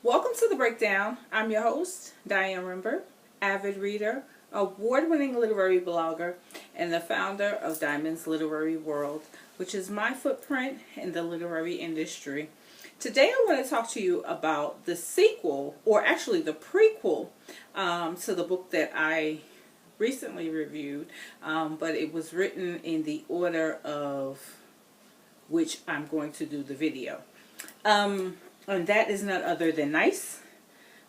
Welcome to the Breakdown. I'm your host, Diane Rimber, avid reader, award-winning literary blogger, and the founder of Diamond's Literary World, which is my footprint in the literary industry. Today I want to talk to you about the sequel, or actually the prequel, to the book that I recently reviewed, but it was written in the order of which I'm going to do the video. And that is none other than Nyce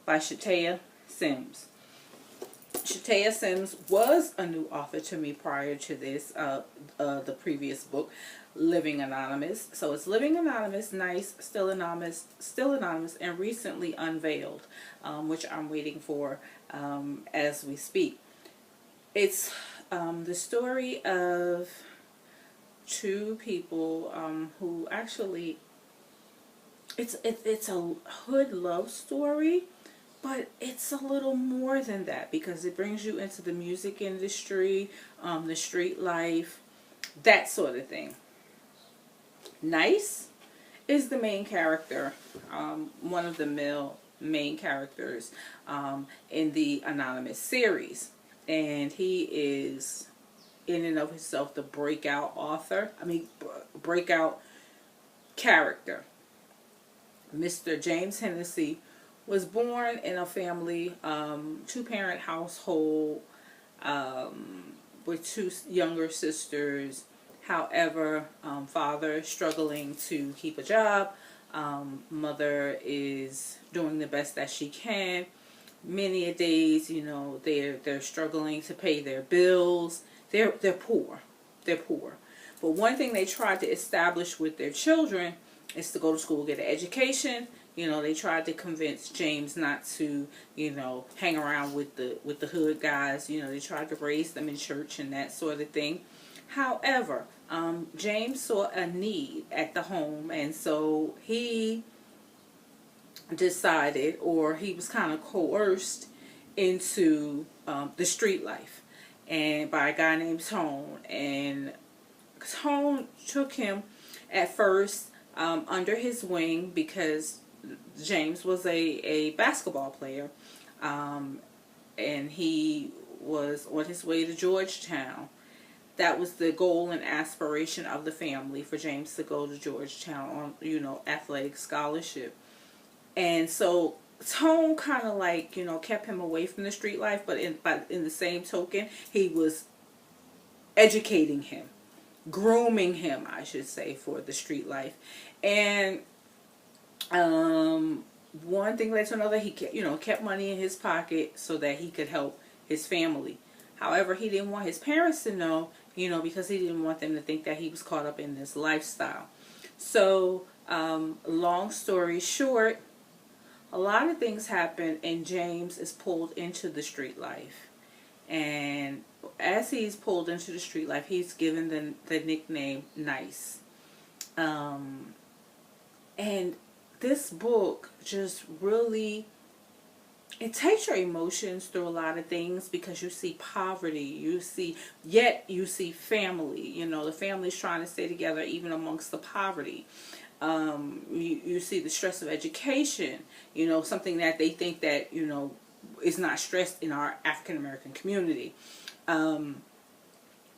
by Shataya Sims. Shataya Sims was a new author to me prior to this, the previous book, Living Anonymous. So it's Living Anonymous, Nyce, Still Anonymous, and recently unveiled, which I'm waiting for as we speak. It's the story of two people who actually, it's a hood love story, but it's a little more than that because it brings you into the music industry, the street life, that sort of thing. Nyce is the main character, one of the male main characters in the Anonymous series, and he is in and of himself the breakout character. Mr. James Hennessey was born in a family, two-parent household with two younger sisters. However, father struggling to keep a job. Mother is doing the best that she can. Many a days, they're struggling to pay their bills. They're poor. They're poor. But one thing they tried to establish with their children is to go to school, get an education. They tried to convince James not to, hang around with the hood guys. They tried to raise them in church and that sort of thing. However, James saw a need at the home, and so he decided, or he was kind of coerced into the street life, and by a guy named Tone. And Tone took him at first under his wing because James was a basketball player, and he was on his way to Georgetown. That was the goal and aspiration of the family, for James to go to Georgetown on, athletic scholarship. And so Tone kind of kept him away from the street life, but in the same token, he was educating him, grooming him, I should say, for the street life. And one thing led to another. He kept money in his pocket so that he could help his family. However, he didn't want his parents to know, because he didn't want them to think that he was caught up in this lifestyle. So, long story short, a lot of things happen, and James is pulled into the street life. And as he's pulled into the street life, he's given the nickname Nyce. And this book just really, it takes your emotions through a lot of things, because you see poverty, you see family. The family's trying to stay together even amongst the poverty. You see the stress of education, something that they think that, is not stressed in our African American community.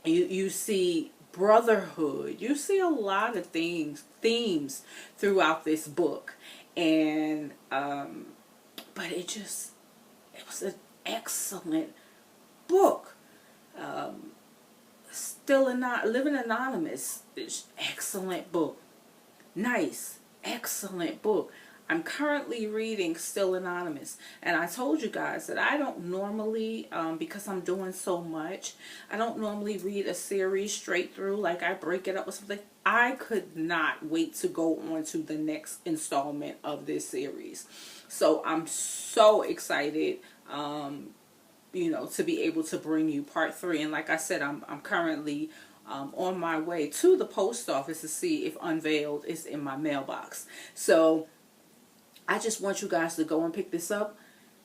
You see brotherhood. You see a lot of themes throughout this book. And but it was an excellent book. Living Anonymous, excellent book. Nyce, excellent book. I'm currently reading Still Anonymous, and I told you guys that I don't normally, because I'm doing so much, I don't normally read a series straight through. Like, I break it up with something. I could not wait to go on to the next installment of this series. So I'm so excited, to be able to bring you part 3. And like I said, I'm currently on my way to the post office to see if Unveiled is in my mailbox. So I just want you guys to go and pick this up.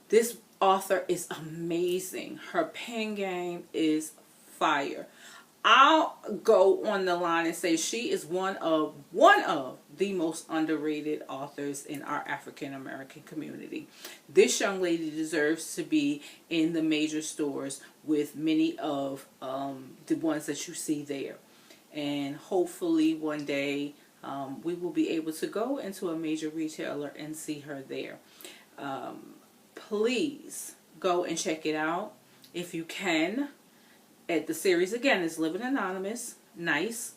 This author is amazing. Her pen game is fire. I'll go on the line and say she is one of the most underrated authors in our African American community. This young lady deserves to be in the major stores with many of the ones that you see there. And hopefully one day we will be able to go into a major retailer and see her there. Please go and check it out if you can. The series again is Living Anonymous, Nyce,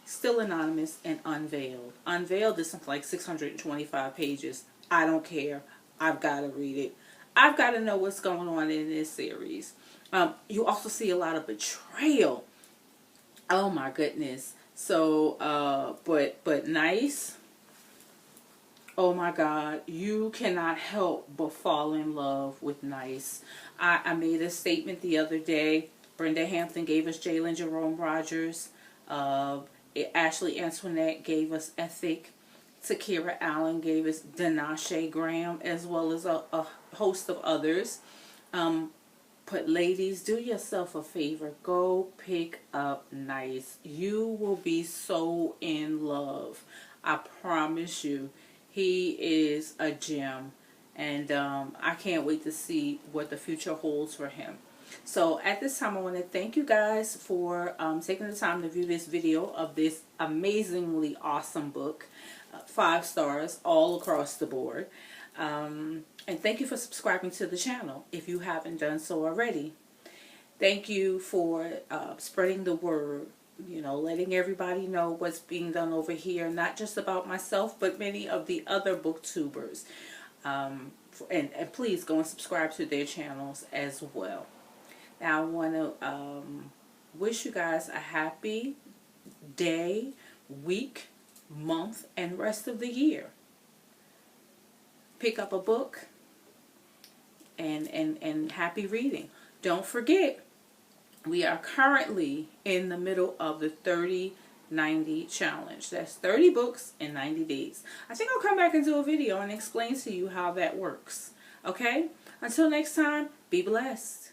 Still Anonymous, and Unveiled. Unveiled is something like 625 pages. I don't care. I've got to read it. I've got to know what's going on in this series. You also see a lot of betrayal. Oh my goodness. So, but Nyce, oh my God, you cannot help but fall in love with Nyce. I made a statement the other day. Brenda Hampton gave us Jalen Jerome Rogers. Ashley Antoinette gave us Ethic. Takira Allen gave us Denashe Graham, as well as a host of others. But ladies, do yourself a favor. Go pick up Nyce. You will be so in love. I promise you. He is a gem. And I can't wait to see what the future holds for him. So at this time, I want to thank you guys for taking the time to view this video of this amazingly awesome book. 5 stars all across the board. And thank you for subscribing to the channel if you haven't done so already. Thank you for spreading the word, you know, letting everybody know what's being done over here, not just about myself, but many of the other booktubers. And please go and subscribe to their channels as well. Now I want to wish you guys a happy day, week, month, and rest of the year. Pick up a book and happy reading. Don't forget, we are currently in the middle of the 30-90 challenge. That's 30 books in 90 days. I think I'll come back and do a video and explain to you how that works. Okay? Until next time, be blessed.